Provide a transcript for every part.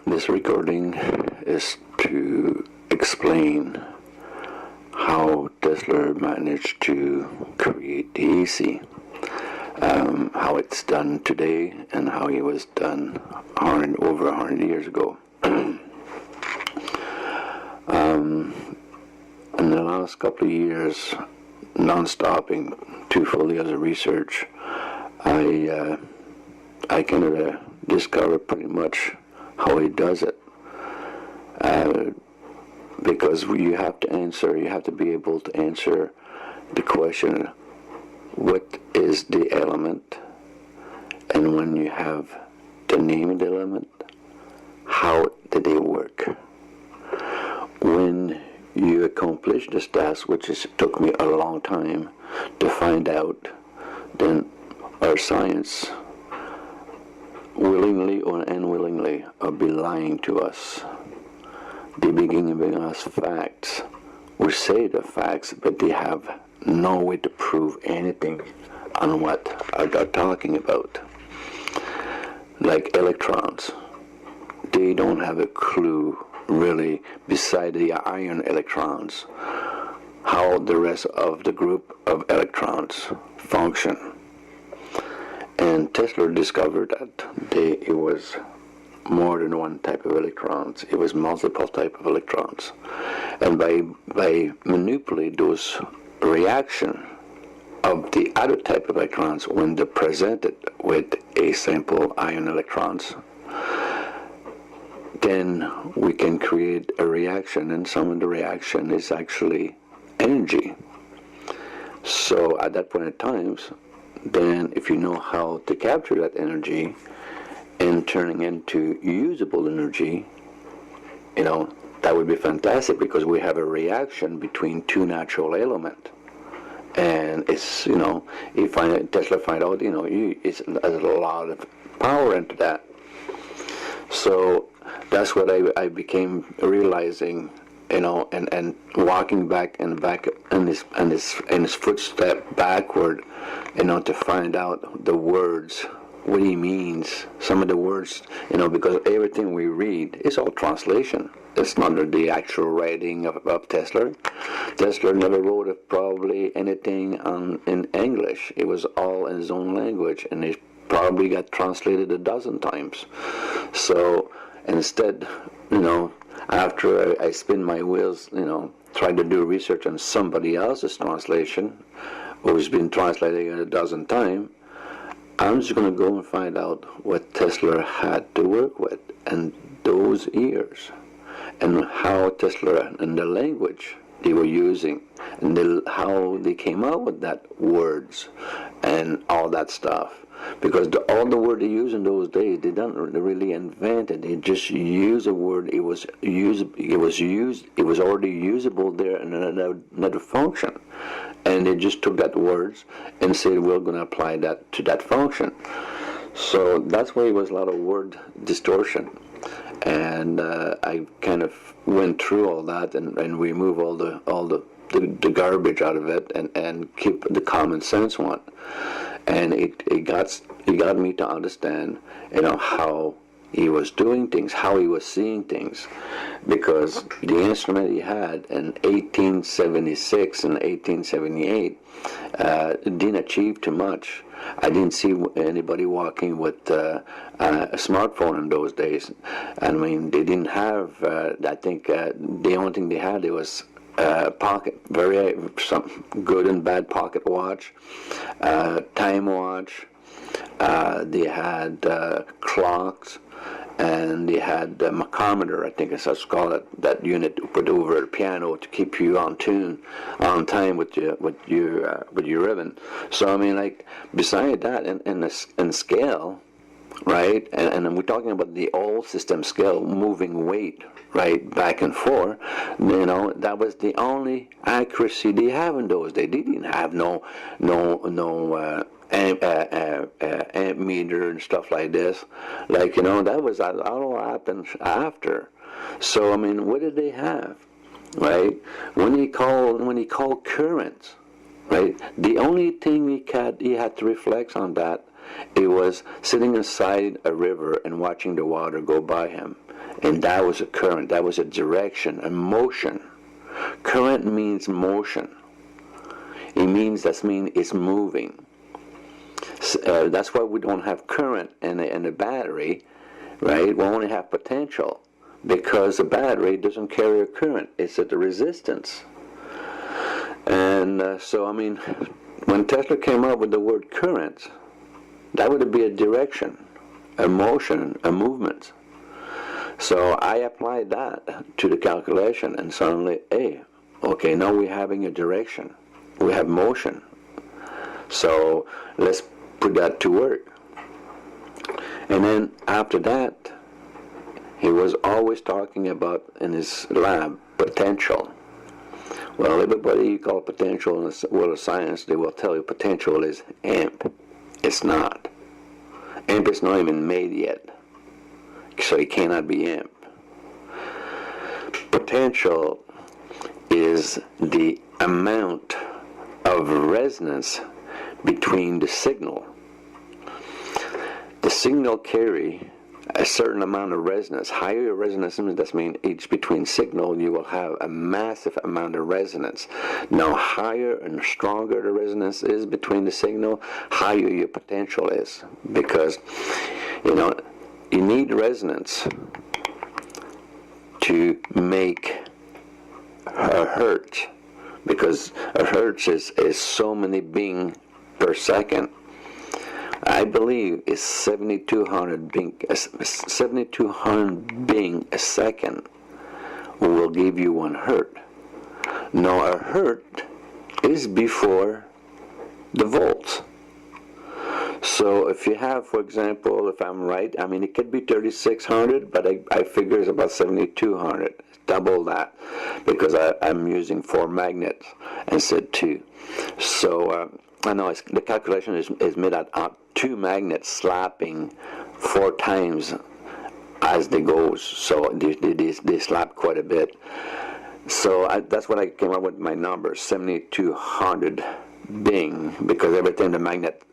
This recording is to explain how Tesla managed to create the AC, how it's done today, and how it was done over 100 years ago. In the last couple of years, non-stopping 2 full years of research, I kind of discovered pretty much how he does it. Because you have to be able to answer the question, what is the element? And when you have the name of the element, how did they work? When you accomplish this task, which took me a long time to find out, then our science, willingly or unwillingly, will be lying to us. They begin giving us facts. We say the facts, but they have no way to prove anything on what they're talking about. Like electrons, they don't have a clue, really, beside the iron electrons, how the rest of the group of electrons function. And Tesla discovered that it was more than one type of electrons. It was multiple type of electrons. And by manipulating those reaction of the other type of electrons when they're presented with a simple ion electrons, then we can create a reaction, and some of the reaction is actually energy. So at that point in time, then if you know how to capture that energy and turning into usable energy, that would be fantastic, because we have a reaction between two natural elements. And it's, Tesla find out, there's a lot of power into that. So that's what I became realizing, and walking back in his footstep backward, to find out the words, what he means, some of the words, because everything we read is all translation. It's not the actual writing of Tesla. Tesla never wrote probably anything in English. It was all in his own language, and it probably got translated a dozen times. So instead, after I spin my wheels, trying to do research on somebody else's translation, who's been translated a dozen times, I'm just going to go and find out what Tesla had to work with, and those years, and how Tesla and the language they were using, and how they came out with that words and all that stuff. Because all the word they used in those days, they didn't really invent it. They just used a word. It was already usable there in another function, and they just took that words and said, we're going to apply that to that function. So that's why it was a lot of word distortion. And I kind of went through all that and remove all the garbage out of it, and keep the common sense one. And it got me to understand, how he was doing things, how he was seeing things, because the instrument he had in 1876 and 1878 didn't achieve too much. I didn't see anybody walking with a smartphone in those days. I mean, they didn't have. I think the only thing they had was pocket, some good and bad pocket watch, time watch. They had clocks, and they had a machometer, I think it's called it, that unit you put over the piano to keep you on tune, on time with your ribbon. So I mean, like, beside that, and scale, right? And we're talking about the old system scale, moving weight, right, back and forth. That was the only accuracy they have in those days. They didn't have no amp meter and stuff like this. Like, that was all happened after. So I mean, what did they have, right? When he called currents, right? The only thing he had to reflect on that It was sitting inside a river and watching the water go by him. And that was a current. That was a direction, a motion. Current means motion. It means it's moving. That's why we don't have current in a battery, right? We only have potential, because the battery doesn't carry a current. It's at the resistance. And so, I mean, when Tesla came up with the word current, that would be a direction, a motion, a movement. So I applied that to the calculation, and suddenly, hey, okay, now we're having a direction. We have motion. So let's put that to work. And then after that, he was always talking about in his lab potential. Well, everybody you call potential in the world of science, they will tell you potential is amp. It's not. Amp is not even made yet, so it cannot be amp. Potential is the amount of resonance between the signal. The signal carry a certain amount of resonance. Higher your resonance, that means each between signal, you will have a massive amount of resonance. Now, higher and stronger the resonance is between the signal, higher your potential is. Because, you need resonance to make a hertz. Because a hertz is so many being per second. I believe it's 7,200 being a second will give you 1 hertz. Now a hertz is before the volts. So if you have, for example, if I'm right, I mean it could be 3,600, but I figure it's about 7,200. Double that, because I'm using 4 magnets instead of 2. So I know the calculation is made at 2 magnets slapping 4 times as they go. So they slap quite a bit. So that's what I came up with my number, 7,200 Bing, because every time the magnet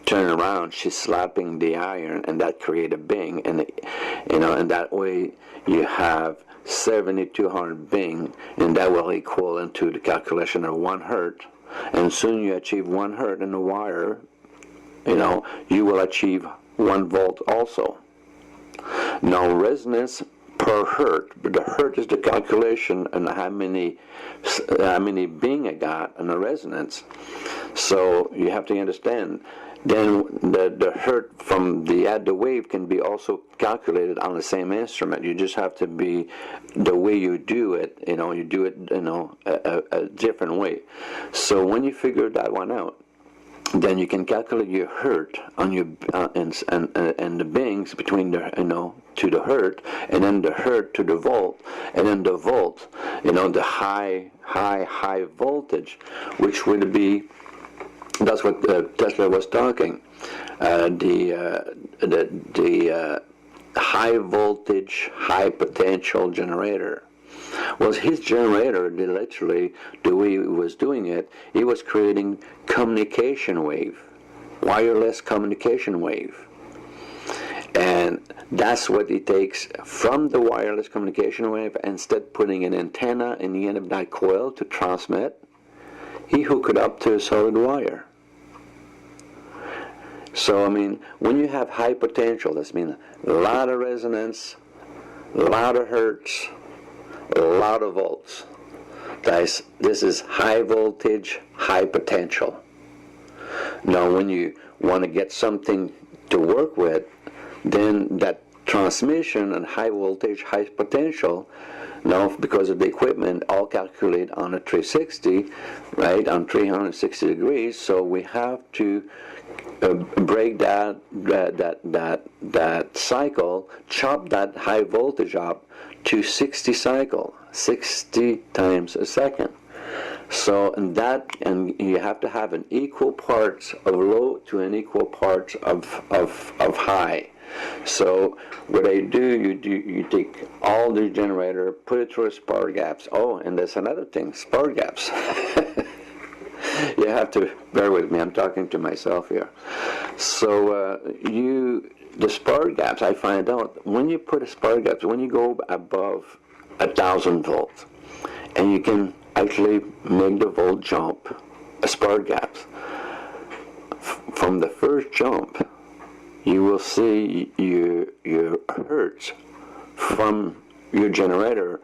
turn around, she's slapping the iron, and that create a Bing, and and that way you have 7,200 Bing, and that will equal into the calculation of 1 hertz. And soon you achieve 1 hertz in the wire, you will achieve 1 volt also. Now resonance per hertz, but the hertz is the calculation and how many Bing I got in the resonance. So you have to understand. Then the hertz from the wave can be also calculated on the same instrument. You just have to be the way you do it. You do it a different way. So when you figure that one out, then you can calculate your hertz on your and the bings between the to the hertz, and then the hertz to the volt, and then the volt, the high voltage, which would be. That's what Tesla was talking. The high voltage, high potential generator. Was his generator, literally, the way he was doing it, he was creating communication wave, wireless communication wave. And that's what it takes from the wireless communication wave. Instead putting an antenna in the end of that coil to transmit, he hooked it up to a solid wire. So, I mean, when you have high potential, that means a lot of resonance, a lot of hertz, a lot of volts. This is high voltage, high potential. Now, when you want to get something to work with, then that transmission and high voltage, high potential, now because of the equipment, all calculate on a 360, right, on 360 degrees. So we have to break that cycle, chop that high voltage up to 60 cycle, 60 times a second. So and you have to have an equal parts of low to an equal parts of high. So what I do, you take all the generator, put it through spark gaps. Oh, and there's another thing, spark gaps. You have to bear with me. I'm talking to myself here. So the spark gaps, I find out when you put a spark gaps, when you go above 1,000 volts, and you can actually make the volt jump, a spark gaps. From the first jump, you will see your hertz from your generator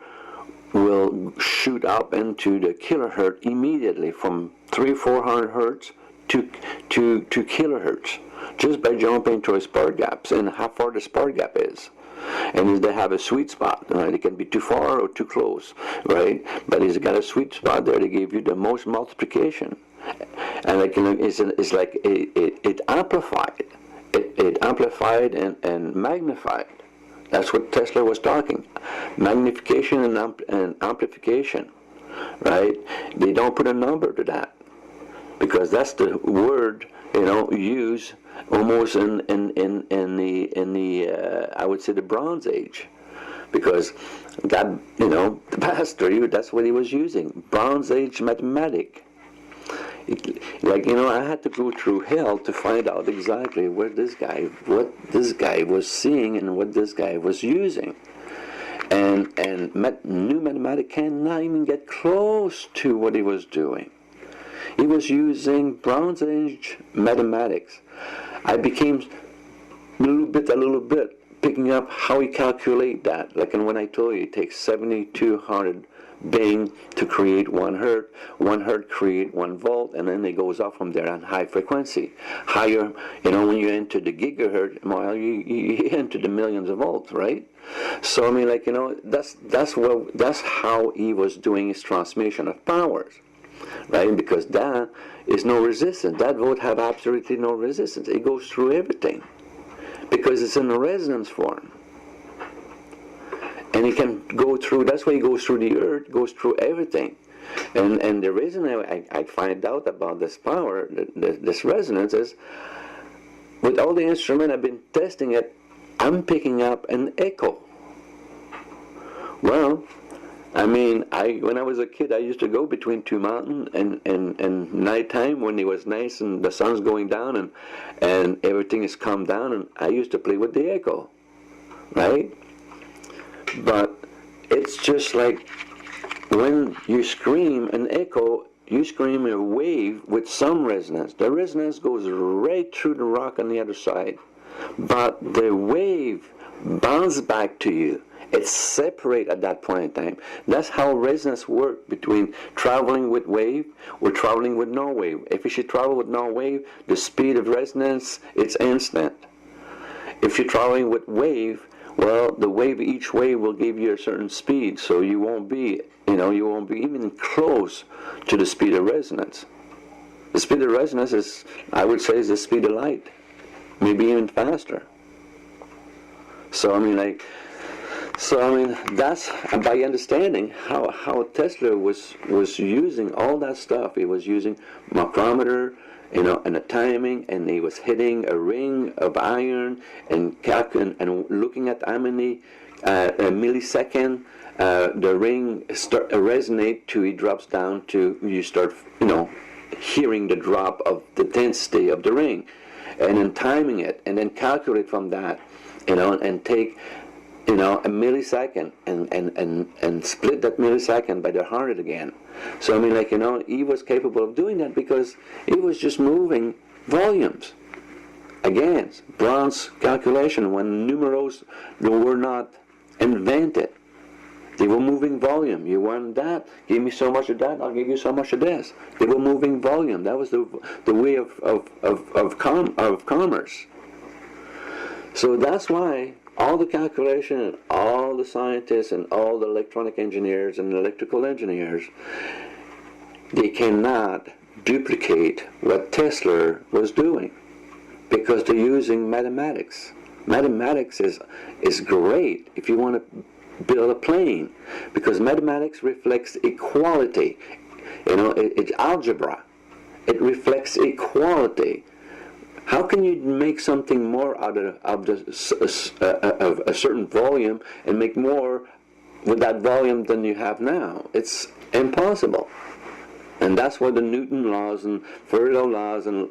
will shoot up into the kilohertz immediately, from 300-400 hertz to kilohertz, just by jumping to a spark gaps and how far the spark gap is. And if they have a sweet spot, right? It can be too far or too close, right? But it's got a sweet spot there to give you the most multiplication. And it's like it amplified. It amplified and magnified. That's what Tesla was talking. Magnification and amplification, right? They don't put a number to that, because that's the word, used almost in the I would say the Bronze Age, because that the pastor, that's what he was using, Bronze Age mathematic. I had to go through hell to find out exactly what this guy was seeing and what this guy was using. And new mathematics cannot even get close to what he was doing. He was using Bronze Age mathematics. I became a little bit picking up how he calculate that. Like when I told you, it takes 7,200 Bing to create 1 hertz. 1 hertz create 1 volt, and then it goes up from there on high frequency. Higher, when you enter the gigahertz, well, you enter the millions of volts, right? So that's how he was doing his transmission of powers, right? Because that is no resistance. That volt have absolutely no resistance. It goes through everything because it's in a resonance form. And he can go through, that's why he goes through the earth, goes through everything. And the reason I find out about this power, this resonance, is with all the instruments I've been testing it, I'm picking up an echo. Well, when I was a kid, I used to go between two mountains, and nighttime when it was nice and the sun's going down and everything is calmed down, and I used to play with the echo, right? But it's just like when you scream an echo, you scream a wave with some resonance. The resonance goes right through the rock on the other side. But the wave bounces back to you. It's separate at that point in time. That's how resonance works between traveling with wave or traveling with no wave. If you should travel with no wave, the speed of resonance, it's instant. If you're traveling with wave, well, each wave will give you a certain speed, so you won't be even close to the speed of resonance. The speed of resonance is, I would say, is the speed of light, maybe even faster. So that's by understanding how Tesla was using all that stuff. He was using micrometer, and the timing, and he was hitting a ring of iron and looking at how many a millisecond the ring resonate to it drops down to you start hearing the drop of the density of the ring, and then timing it, and then calculate from that, and take a millisecond and split that millisecond by the 100 again. So he was capable of doing that because he was just moving volumes. Again, bronze calculation, when numerals were not invented, they were moving volume. You want that? Give me so much of that, I'll give you so much of this. They were moving volume. That was the way of commerce. So that's why all the calculation and all the scientists and all the electronic engineers and electrical engineers, they cannot duplicate what Tesla was doing because they're using mathematics. Mathematics is great if you want to build a plane, because mathematics reflects equality. It's algebra. It reflects equality. How can you make something more out of a certain volume and make more with that volume than you have now? It's impossible. And that's why the Newton laws and Faraday's laws and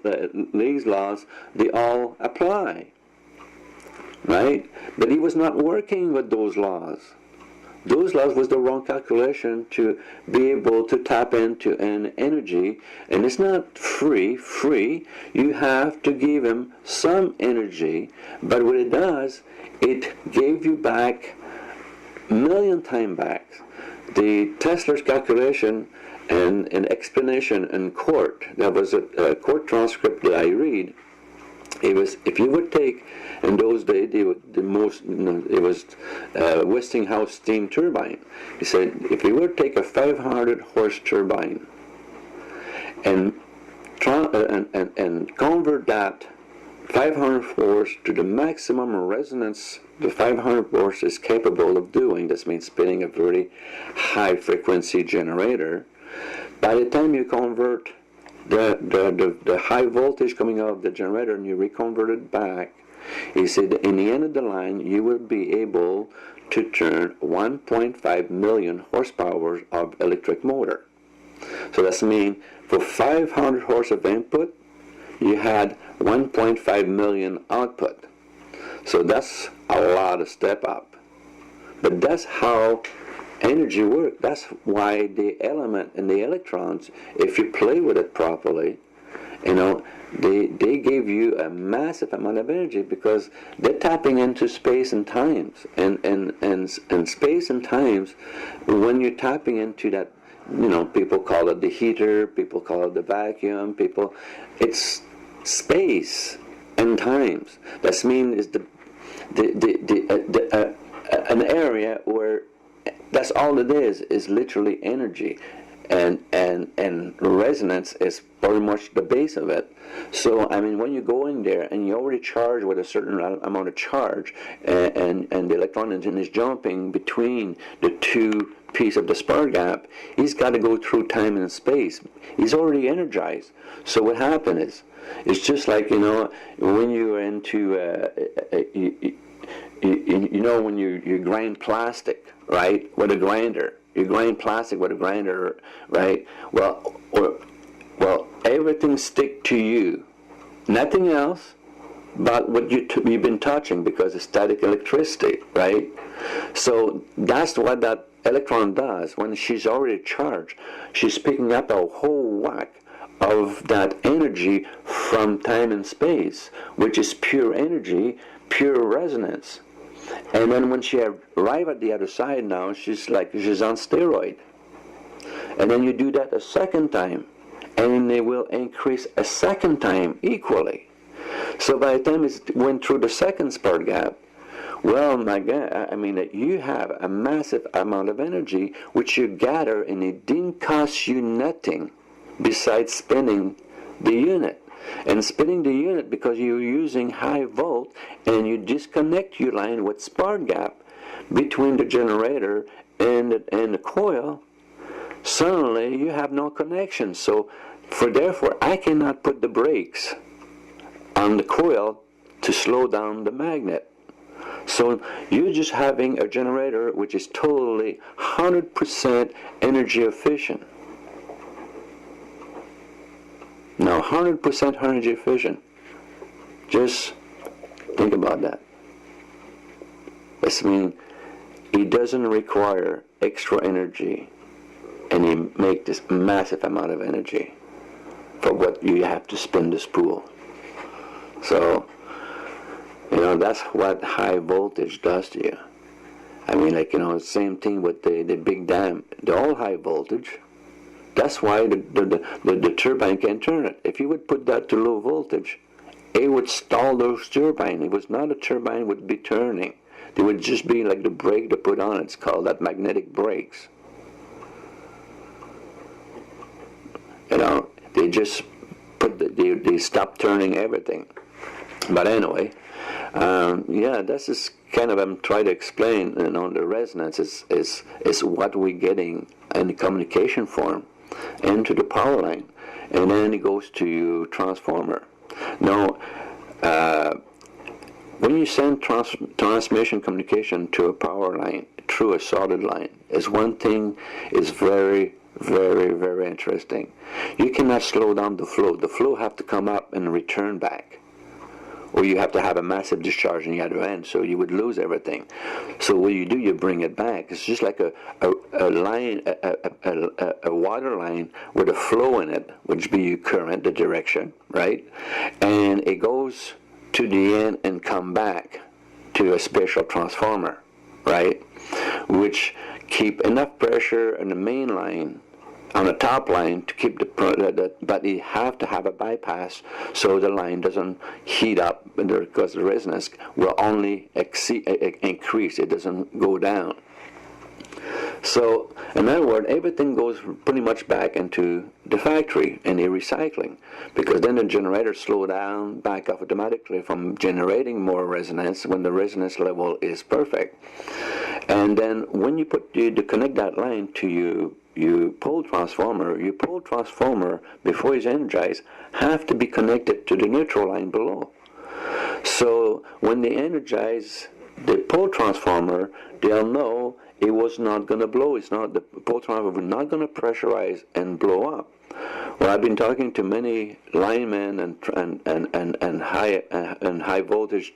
Lee's laws, they all apply. Right? But he was not working with those laws. Those laws was the wrong calculation to be able to tap into an energy, and it's not free. You have to give him some energy, but what it does, it gave you back a million times back. The Tesla's calculation and an explanation in court, that was a court transcript that I read. It was, if you would take, in those days, it was Westinghouse steam turbine. He said, if you would take a 500 horse turbine and convert that 500 horse to the maximum resonance the 500 horse is capable of doing, this means spinning a very high frequency generator, by the time you convert the high voltage coming out of the generator and you reconvert it back, he said in the end of the line you will be able to turn 1.5 million horsepower of electric motor. So that's mean for 500 horse of input you had 1.5 million output. So that's a lot of step up. But that's how energy works. That's why the element and the electrons, if you play with it properly, they give you a massive amount of energy because they're tapping into space and times. And space and times, when you're tapping into that, people call it the heater, people call it the vacuum, it's space and times. That means an area where that's all it is literally energy, and resonance is very much the base of it. So I mean, when you go in there and you already charge with a certain amount of charge, and the electron engine is jumping between the two pieces of the spark gap, he's got to go through time and space. He's already energized. So what happens is, it's just like when you're into when you grind plastic, right, with a grinder. You grind plastic with a grinder, right? Well, everything stick to you. Nothing else but what you've been touching, because it's static electricity, right? So that's what that electron does. When she's already charged, she's picking up a whole whack of that energy from time and space, which is pure energy, pure resonance. And then when she arrives at the other side now, she's on steroid. And then you do that a second time, and they will increase a second time equally. So by the time it went through the second spark gap, well, my God, I mean, you have a massive amount of energy which you gather, and it didn't cost you nothing besides spinning the unit. And spinning the unit, because you're using high volt, and you disconnect your line with spark gap between the generator and the coil, suddenly you have no connection. So therefore I cannot put the brakes on the coil to slow down the magnet. So you're just having a generator which is totally 100% energy efficient. Now 100% energy efficient. Just think about that. This means it doesn't require extra energy, and you make this massive amount of energy for what you have to spin the spool. So, that's what high voltage does to you. I mean, same thing with the big dam. They're all high voltage. That's why the turbine can't turn it. If you would put that to low voltage, it would stall those turbines. It was not a turbine would be turning. They would just be like the brake they put on. It's called that magnetic brakes. They just they stop turning everything. But anyway, this is kind of I'm trying to explain. The resonance is what we're getting in the communication form into the power line, and then it goes to your transformer. Now, when you send transmission communication to a power line through a solid line, is one thing is very, very, very interesting. You cannot slow down the flow. The flow have to come up and return back, or you have to have a massive discharge in the other end, so you would lose everything. So what you do, you bring it back. It's just like a line, a water line with a flow in it, which be your current, the direction, right? And it goes to the end and come back to a special transformer, right? Which keep enough pressure in the main line, on the top line, to keep but you have to have a bypass so the line doesn't heat up, because the resonance will only increase, it doesn't go down. So, in other words, everything goes pretty much back into the factory and the recycling, because then the generators slow down, back off automatically from generating more resonance when the resonance level is perfect. And then when you connect that line to your pole transformer before it's energized have to be connected to the neutral line below. So when they energize the pole transformer, they'll know it was not going to blow. The pole transformer was not going to pressurize and blow up. Well, I've been talking to many linemen and high voltage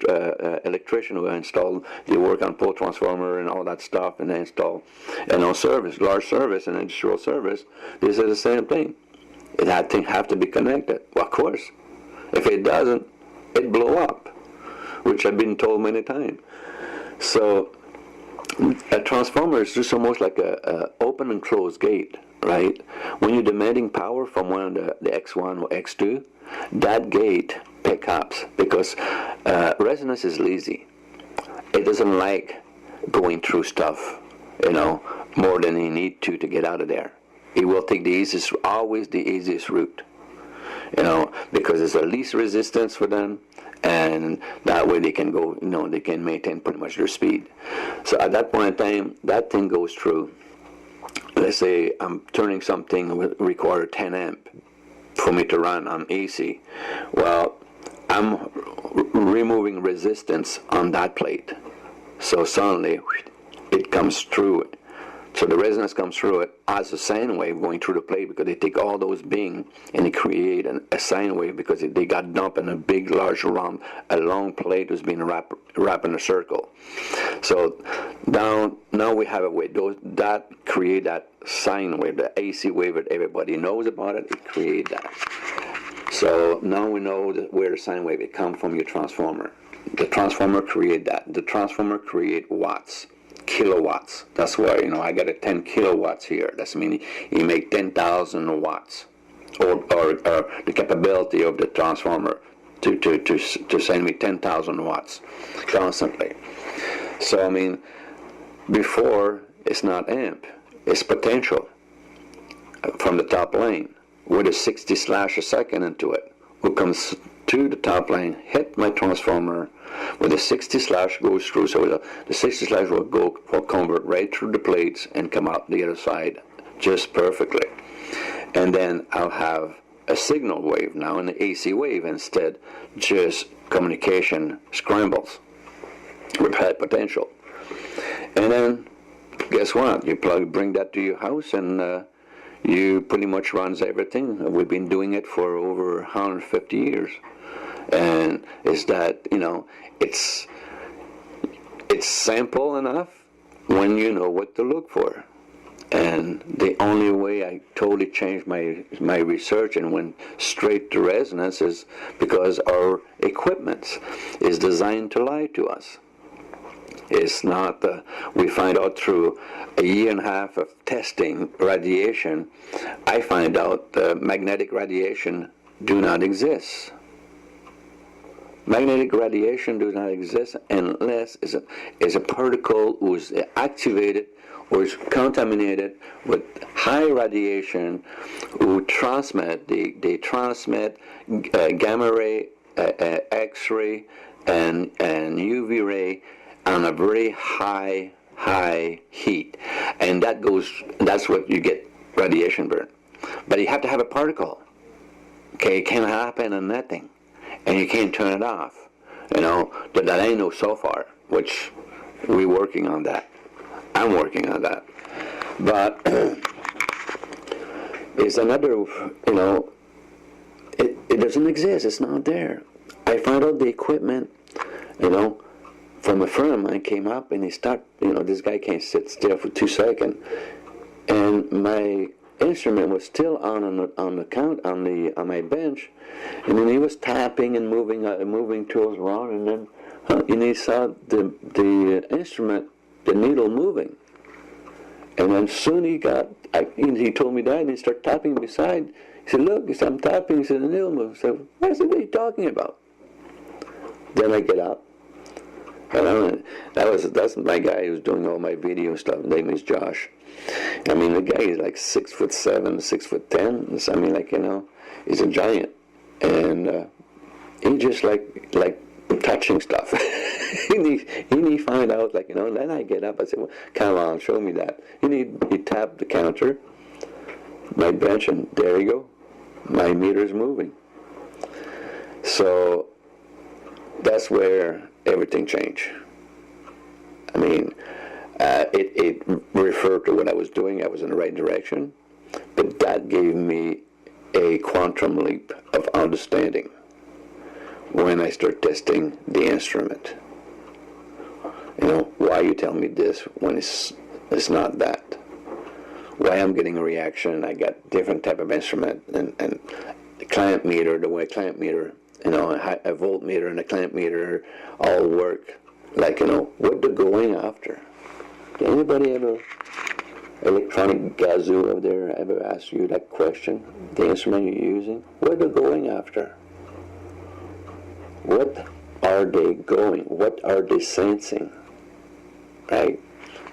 electricians who they work on pole transformer and all that stuff, and they install, large service and industrial service. They say the same thing. That thing have to be connected. Well, of course. If it doesn't, it blow up, which I've been told many times. So a transformer is just almost like a open and closed gate, right? When you're demanding power from one of the X1 or X2, that gate picks up, because resonance is lazy. It doesn't like going through stuff, more than you need to get out of there. It will take always the easiest route, because it's the least resistance for them, and that way they can go, they can maintain pretty much their speed. So at that point in time, that thing goes through. Let's say I'm turning something require 10 amp for me to run on AC. Well, I'm removing resistance on that plate. So suddenly it comes through it. So the resonance comes through it as a sine wave going through the plate, because they take all those being and they create a sine wave, because they got dumped in a big, large, a long plate was being wrapped in a circle. So now we have a way that create that sine wave, the AC wave that everybody knows about it. It create that. So now we know where the sine wave it comes from, your transformer. The transformer create that. The transformer create watts. Kilowatts. That's why I got a 10 kilowatts here. That's meaning you make 10,000 watts, or the capability of the transformer to send me 10,000 watts constantly. So before it's not amp, it's potential from the top lane with a 60 slash a second into it, who comes to the top lane, hit my transformer, where the 60 slash goes through, so the 60 slash will convert right through the plates and come out the other side just perfectly. And then I'll have a signal wave now, an AC wave instead, just communication scrambles with high potential. And then guess what? You bring that to your house, and you pretty much runs everything. We've been doing it for over 150 years. And is that, it's simple enough when you know what to look for. And the only way I totally changed my research and went straight to resonance is because our equipment is designed to lie to us. It's not, we find out through a year and a half of testing radiation, I find out magnetic radiation do not exist. Magnetic radiation does not exist unless it's a particle who's activated or is contaminated with high radiation, who transmit, they transmit gamma ray, X-ray, and UV ray on a very high heat, and that's what you get radiation burn. But you have to have a particle. Okay, it can't happen on nothing. And you can't turn it off, that I know so far, which we're working on that. I'm working on that. But is another, it doesn't exist. It's not there. I found out the equipment, from a friend of mine came up and he started, this guy can't sit still for 2 seconds. And my instrument was still on my bench, and then he was tapping and moving tools around, and then he saw the instrument, the needle moving, and then soon he told me that, and he started tapping beside. He said, "Look," he said, "I'm tapping." He said, "The needle moves." I said, "What are you talking about?" Then I get up. And that's my guy who's doing all my video stuff. His name is Josh. I mean, the guy is like 6'7", 6'10". So, I mean, he's a giant, and he just like touching stuff. he find out, Then I get up. I said, "Well, come on, show me that." He tapped the counter, my bench, and there you go. My meter's moving. So that's where everything changed. I mean, it referred to what I was doing. I was in the right direction, but that gave me a quantum leap of understanding when I start testing the instrument. Why you tell me this when it's not that? Why I'm getting a reaction? I got different type of instrument, and the clamp meter, the way clamp meter, a voltmeter and a clamp meter all work. What they're going after. Did anybody ever, electronic gazoo out there, ever ask you that question? The instrument you're using, what they're going after? What are they going? What are they sensing? Right?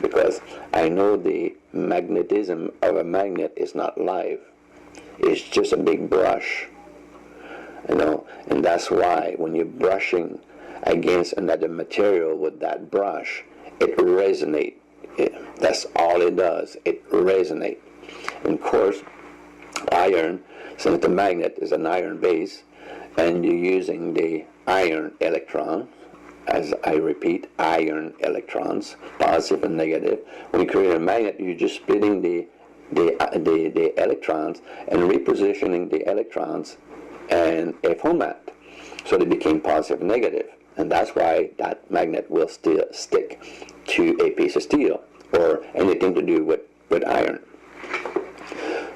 Because I know the magnetism of a magnet is not live. It's just a big brush. And that's why when you're brushing against another material with that brush, it resonates. That's all it does. It resonates. And of course, iron, since the magnet is an iron base, and you're using the iron electron, as I repeat, iron electrons, positive and negative. When you create a magnet, you're just splitting the electrons and repositioning the electrons in a format. So they became positive and negative. And that's why that magnet will still stick to a piece of steel or anything to do with iron.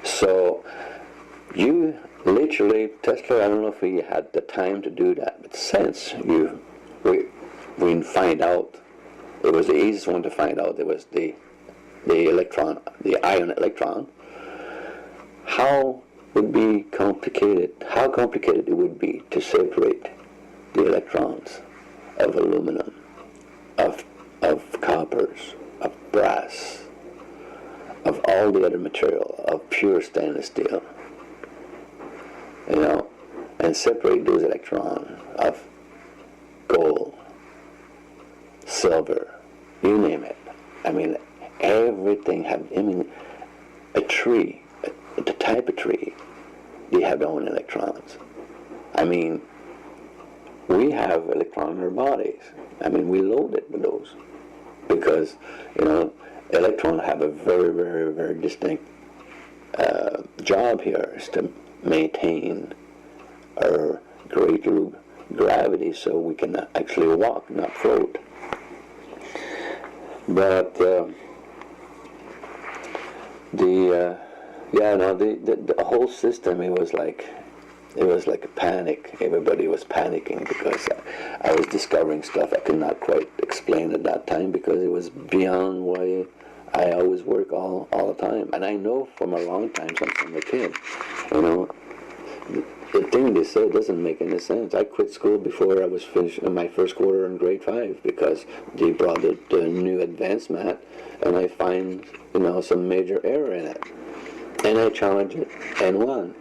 So you literally, Tesla, I don't know if he had the time to do that, but since we find out, it was the easiest one to find out, it was the electron, the iron electron, how complicated it would be to separate the electrons of aluminum, of coppers, of brass, of all the other material, of pure stainless steel, and separate those electrons of gold, silver, you name it. I mean, everything a tree, the type of tree, they have their own electrons. I mean, we have electrons in our bodies. I mean, we load it with those because, electrons have a very, very, very distinct job here, is to maintain our greater gravity so we can actually walk, not float. But the whole system, it was like a panic. Everybody was panicking because I was discovering stuff I could not quite explain at that time because it was beyond why I always work all the time. And I know from a long time, since I'm a kid, the thing they say doesn't make any sense. I quit school before I was finished in my first quarter in grade 5 because they brought the new advanced math, and I find some major error in it, and I challenge it and won.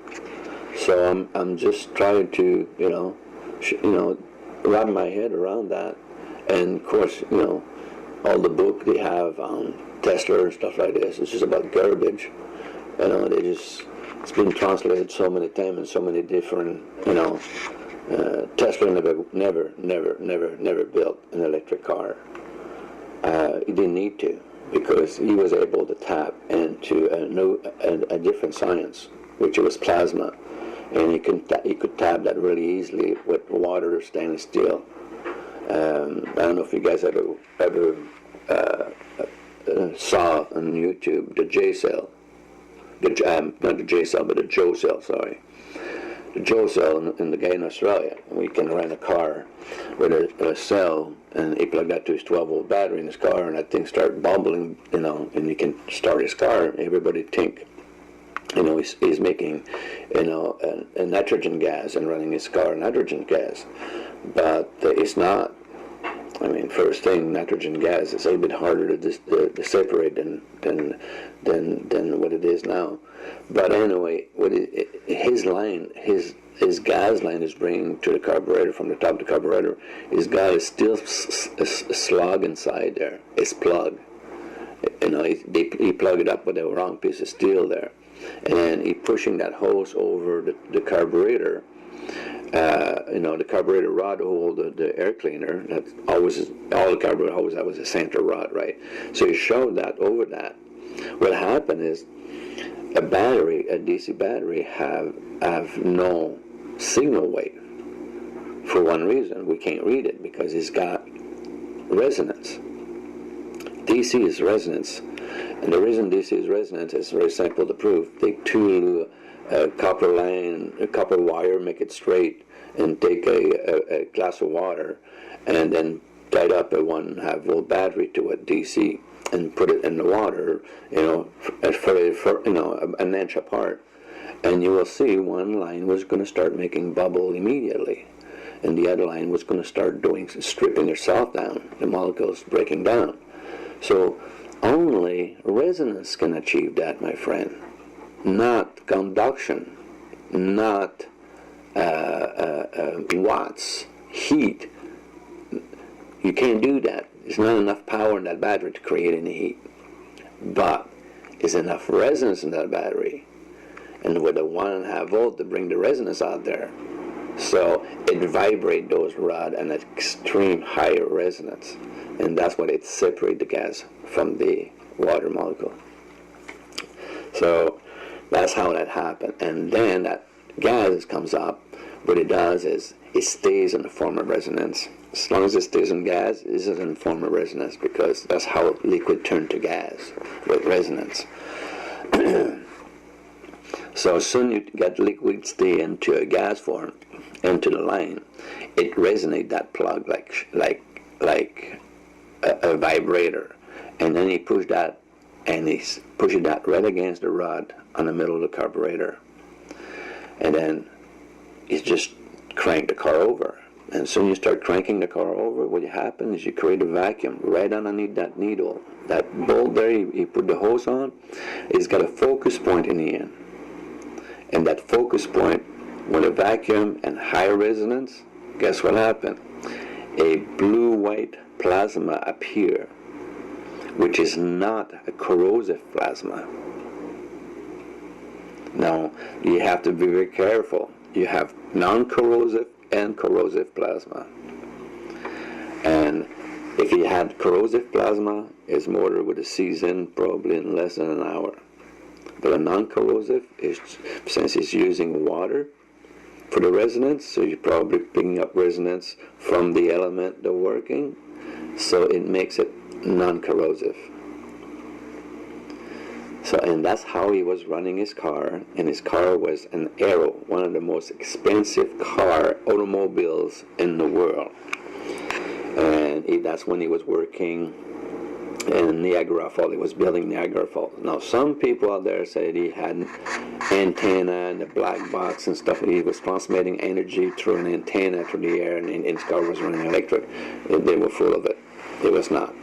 So I'm just trying to wrap my head around that, and of course all the book they have on Tesla and stuff like this, it's just about garbage. It's been translated so many times in so many different, Tesla never built an electric car. He didn't need to because he was able to tap into a different science, which was plasma, and you could tap that really easily with water or stainless steel. I don't know if you guys ever saw on YouTube the J cell, not the J cell, but the Joe cell. Sorry, the Joe cell in the guy in Australia. We can rent a car with a cell, and he plugged that to his 12-volt battery in his car, and that thing started bubbling, and he can start his car. Everybody think, he's making, a nitrogen gas and running his car nitrogen gas, but it's not. I mean, first thing, nitrogen gas is a little bit harder to separate than what it is now. But anyway, his gas line is bringing to the carburetor from the top of the carburetor. His gas is still a slug inside there. It's plugged. He plugged it up with the wrong piece of steel there, and he pushing that hose over the carburetor. The carburetor rod hold the air cleaner. That's always all the carburetor hose. That was a center rod, right? So he showed that over that. What happened is a DC battery, have no signal wave. For one reason, we can't read it because it's got resonance. DC is resonance, and the reason DC is resonance is very simple to prove. Take two copper wire, make it straight, and take a glass of water, and then tied up a 1.5 volt battery to a DC, and put it in the water, for an inch apart, and you will see one line was going to start making bubble immediately, and the other line was going to start stripping itself down, the molecules breaking down. So only resonance can achieve that, my friend. Not conduction, not watts, heat. You can't do that. There's not enough power in that battery to create any heat. But there's enough resonance in that battery, and with a 1.5 volt to bring the resonance out there. So it vibrates those rods at an extreme higher resonance, and that's what it separates the gas from the water molecule. So that's how that happened. And then that gas comes up. What it does is it stays in the form of resonance. As long as it stays in gas, it is in the form of resonance, because that's how liquid turns to gas, with resonance. So as soon as you get liquid stay into a gas form, into the line, it resonates that plug like a vibrator. And then he pushed that, and he's pushing that right against the rod on the middle of the carburetor. And then he's just crank the car over. And as soon as you start cranking the car over, what happens is you create a vacuum right underneath that needle. That bolt there, you put the hose on, it's got a focus point in the end. And that focus point, with a vacuum and high resonance, guess what happened? A blue-white plasma appear, which is not a corrosive plasma. Now, you have to be very careful. You have non-corrosive and corrosive plasma. And if you had corrosive plasma, it's mortared with a season probably in less than an hour. But a non-corrosive, since it's using water for the resonance, so you're probably picking up resonance from the element they're working, so it makes it non-corrosive. So, and that's how he was running his car, and his car was an Aero, one of the most expensive automobiles in the world. And that's when he was working in Niagara Falls. He was building Niagara Falls. Now, some people out there said he had an antenna and a black box and stuff, and he was transmitting energy through an antenna through the air, and his car was running electric. They were full of it. It was not.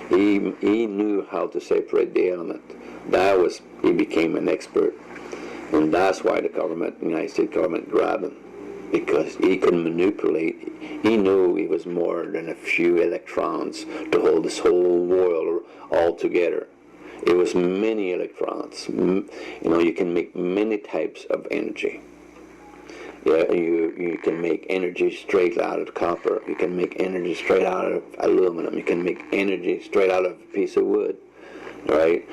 He knew how to separate the element. He became an expert. And that's why the United States government grabbed him. Because he could manipulate. He knew he was more than a few electrons to hold this whole world all together. It was many electrons. You can make many types of energy. Yeah, you can make energy straight out of copper. You can make energy straight out of aluminum. You can make energy straight out of a piece of wood, right?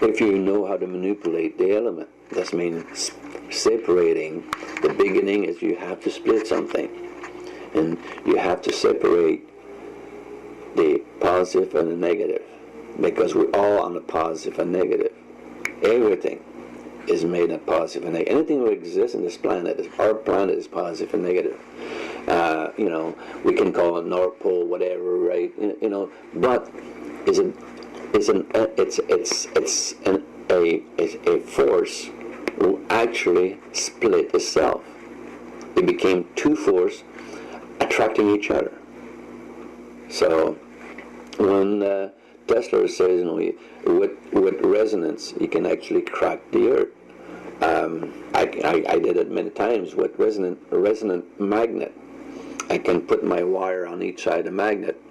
If you know how to manipulate the element. That means separating. The beginning is you have to split something, and you have to separate the positive and the negative, because we're all on the positive and negative. Everything is made of positive and negative. Anything that exists in this planet, our planet is positive and negative. We can call it North Pole, whatever, right? But a force who actually split itself. It became two forces attracting each other. So when Tesla says, with resonance, you can actually crack the earth. I did it many times with resonant magnet. I can put my wire on each side of the magnet,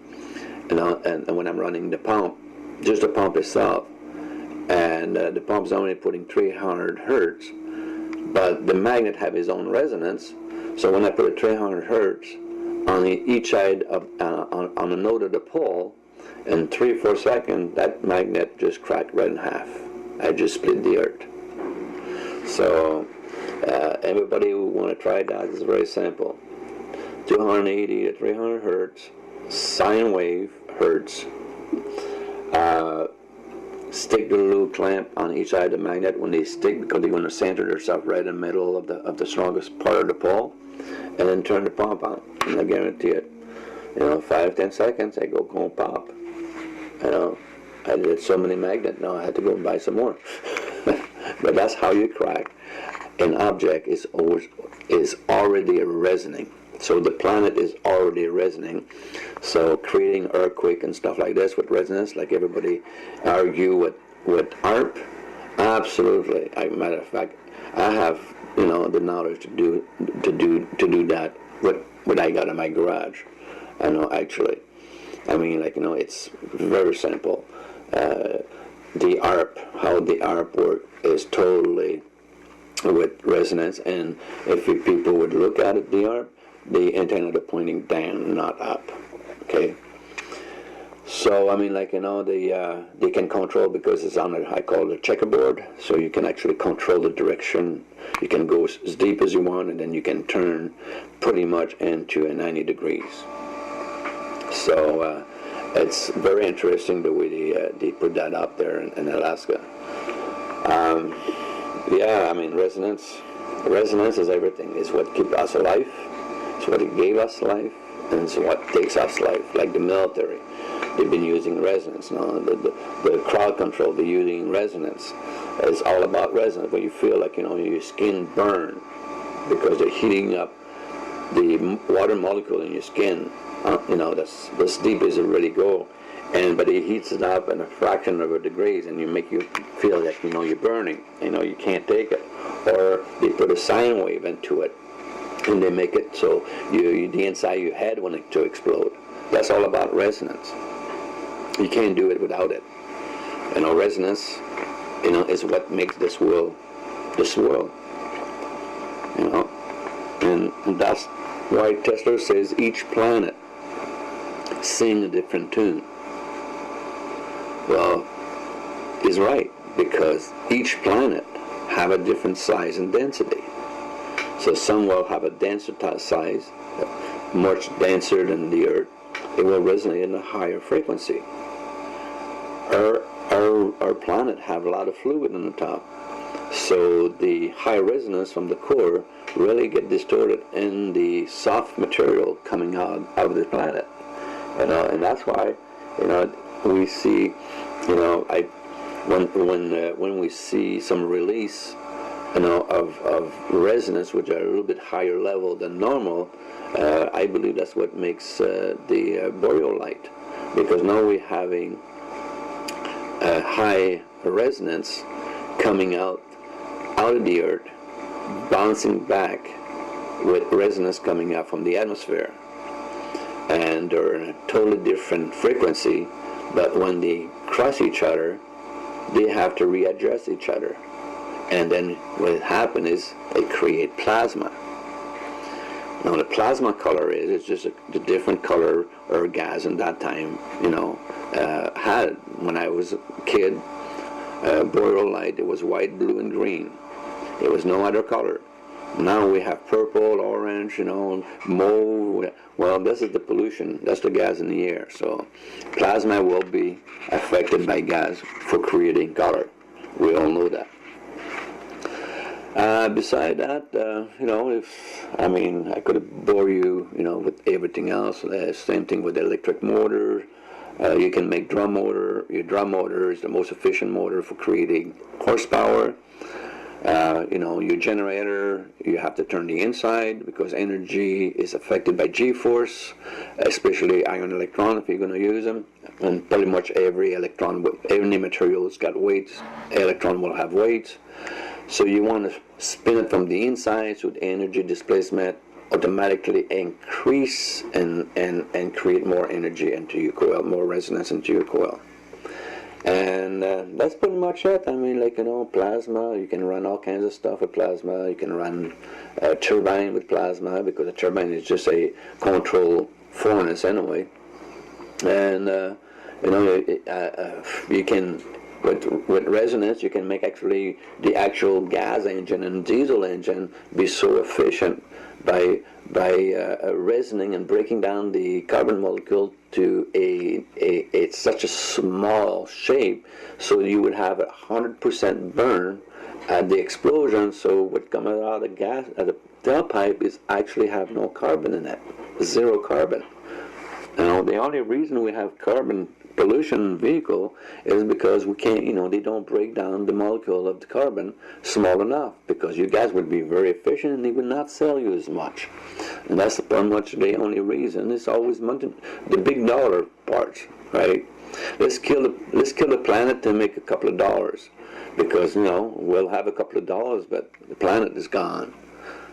and when I'm running the pump, just the pump itself, and the pump's only putting 300 hertz, but the magnet have its own resonance. So when I put a 300 hertz on each side of on a node of the pole, in 3 or 4 seconds, that magnet just cracked right in half. I just split the earth. So everybody who want to try that is very simple. 280 to 300 hertz, sine wave hertz. Stick the little clamp on each side of the magnet when they stick, because they want to center themselves right in the middle of the strongest part of the pole, and then turn the pump on. And I guarantee it. 5-10 seconds, I go pop. I did so many magnets. Now I had to go and buy some more. But that's how you crack. An object is already resonating. So the planet is already resonating. So creating earthquake and stuff like this with resonance, like everybody argue with ARP, absolutely. Matter of fact, I have the knowledge to do that with what I got in my garage. I know, actually. It's very simple. The ARP, how the ARP work is totally with resonance, and if people would look at it, the ARP, the antenna are pointing down, not up. Okay. So they can control, because it's on I call it a checkerboard. So you can actually control the direction. You can go as deep as you want, and then you can turn pretty much into a 90 degrees. So it's very interesting the way they put that up there in Alaska. Resonance is everything. It's what keeps us alive. It's what it gave us life, and it's what takes us life. Like the military, they've been using resonance. The crowd control, they're using resonance. It's all about resonance. When you feel like your skin burn because they're heating up the water molecule in your skin. That's deep as it really go. But it heats it up in a fraction of a degrees, and you make you feel that you're burning. You can't take it. Or they put a sine wave into it, and they make it so the inside of your head want to explode. That's all about resonance. You can't do it without it. Resonance, is what makes this world. And that's why Tesla says each planet sing a different tune. Well, he's right, because each planet have a different size and density. So some will have a denser size, much denser than the Earth. It will resonate in a higher frequency. Our planet have a lot of fluid on the top, so the high resonance from the core really get distorted in the soft material coming out of the planet. And that's why we see when we see some release of resonance, which are a little bit higher level than normal, I believe that's what makes the boreal light, because now we're having a high resonance coming out of the earth, bouncing back with resonance coming out from the atmosphere, and they're in a totally different frequency, but when they cross each other, they have to readjust each other. And then what happens is they create plasma. Now the plasma color it's just the different color orgasm that time, had. When I was a kid, boreal light, it was white, blue, and green. There was no other color. Now we have purple, orange, mauve. Well, this is the pollution. That's the gas in the air. So plasma will be affected by gas for creating color. We all know that. Beside that, I could bore you, with everything else. Same thing with the electric motor. You can make drum motor. Your drum motor is the most efficient motor for creating horsepower. Your generator, you have to turn the inside because energy is affected by G-force, especially ion electron if you're going to use them. And pretty much every electron, any material has got weights. Electron will have weights. So you want to spin it from the inside so the energy displacement automatically increase and create more energy into your coil, more resonance into your coil. And that's pretty much it. Plasma, you can run all kinds of stuff with plasma. You can run a turbine with plasma because a turbine is just a control furnace anyway. And, you can, with resonance, you can make actually the actual gas engine and diesel engine be so efficient by resonating and breaking down the carbon molecule to it's such a small shape, so you would have 100% burn at the explosion. So what comes out of the gas at the tailpipe is actually have no carbon in it, 0 carbon. The only reason we have carbon pollution vehicle is because we can't, they don't break down the molecule of the carbon small enough, because you guys would be very efficient and they would not sell you as much. And that's pretty much the only reason. It's always the big dollar parts, right? Let's kill the planet to make a couple of dollars, because we'll have a couple of dollars, but the planet is gone.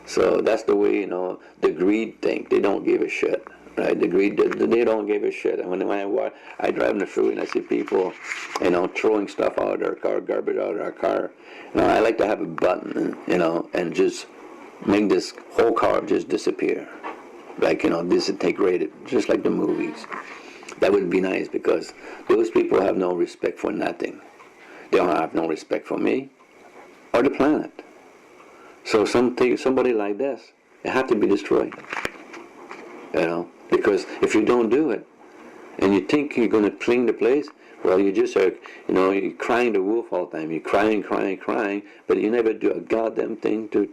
So that's the way the greed think. They don't give a shit. Right, the greed, they don't give a shit. And when I drive in the freeway and I see people, throwing stuff out of their car, garbage out of their car, I like to have a button, and just make this whole car just disappear, like disintegrated, just like the movies. That would be nice, because those people have no respect for nothing. They don't have no respect for me or the planet. So somebody like this, it have to be destroyed. Because if you don't do it, and you think you're going to clean the place, well, you just are, you're crying the wolf all the time. You're crying, but you never do a goddamn thing to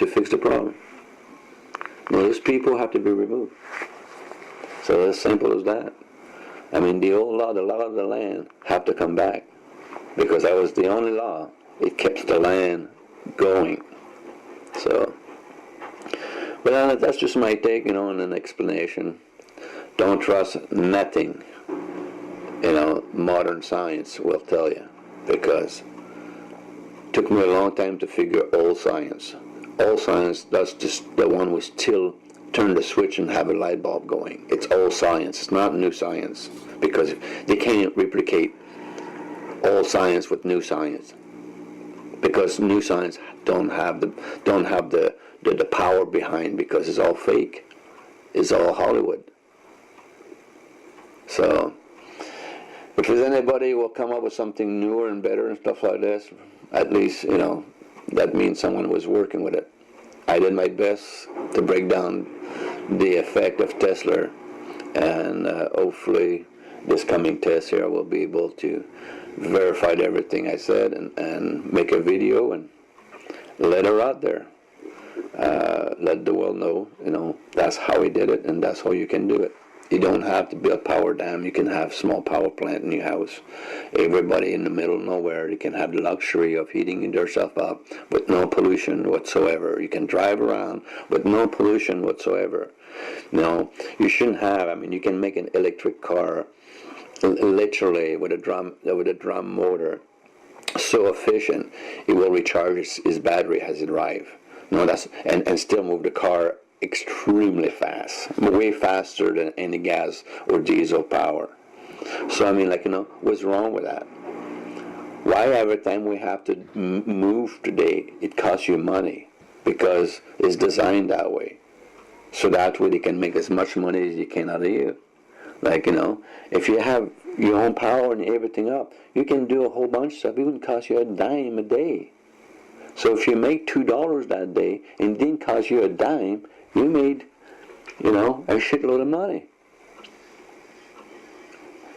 fix the problem. Those people have to be removed. So as simple as that. The old law, the law of the land, have to come back, because that was the only law. It keeps the land going. So. But that's just my take, and an explanation. Don't trust nothing, modern science will tell you, because it took me a long time to figure old science. Old science, that's just the one we still turn the switch and have a light bulb going. It's old science. It's not new science, because they can't replicate old science with new science, because new science don't have the power behind, because it's all fake. It's all Hollywood. So if there's anybody who will come up with something newer and better and stuff like this, at least that means someone was working with it. I did my best to break down the effect of Tesla, and hopefully this coming test here will be able to verify everything I said, and make a video and let her out there. Let the world know, that's how he did it, and that's how you can do it. You don't have to build a power dam. You can have small power plant in your house. Everybody in the middle of nowhere, you can have the luxury of heating yourself up with no pollution whatsoever. You can drive around with no pollution whatsoever. You shouldn't have. You can make an electric car literally with a drum motor so efficient it will recharge his battery as it drives. And still move the car extremely fast, way faster than any gas or diesel power. So what's wrong with that? Why every time we have to move today, it costs you money? Because it's designed that way, so that way they can make as much money as you can out of you. If you have your own power and everything up, you can do a whole bunch of stuff. It wouldn't cost you a dime a day. So if you make $2 that day and it didn't cost you a dime, you made, a shitload of money.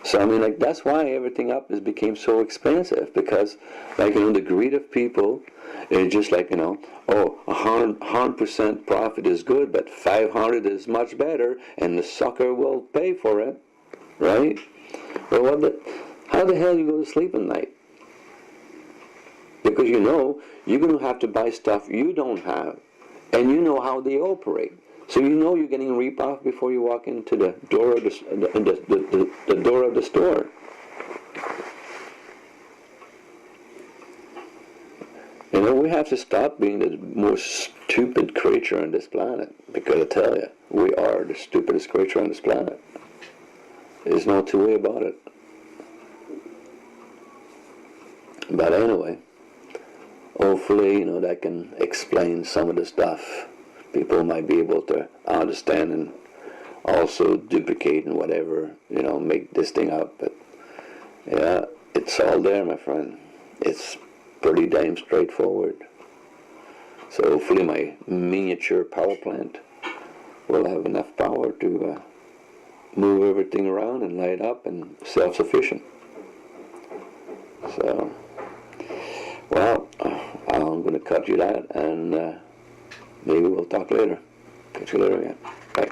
So I mean, like, that's why everything up has became so expensive, because, like, the greed of people is just like, 100% profit is good, but 500 is much better, and the sucker will pay for it, right? Well, how the hell you go to sleep at night? Because you're going to have to buy stuff you don't have, and you know how they operate. So you're getting rip-off before you walk into the door of the door of the store. We have to stop being the most stupid creature on this planet, because I tell you, we are the stupidest creature on this planet. There's no two way about it. But anyway, hopefully, that can explain some of the stuff. People might be able to understand and also duplicate and whatever, make this thing up. But yeah, it's all there, my friend. It's pretty damn straightforward. So hopefully my miniature power plant will have enough power to move everything around and light up and self-sufficient. So, well, I'm going to cut you that, and maybe we'll talk later. Catch you later again. Bye.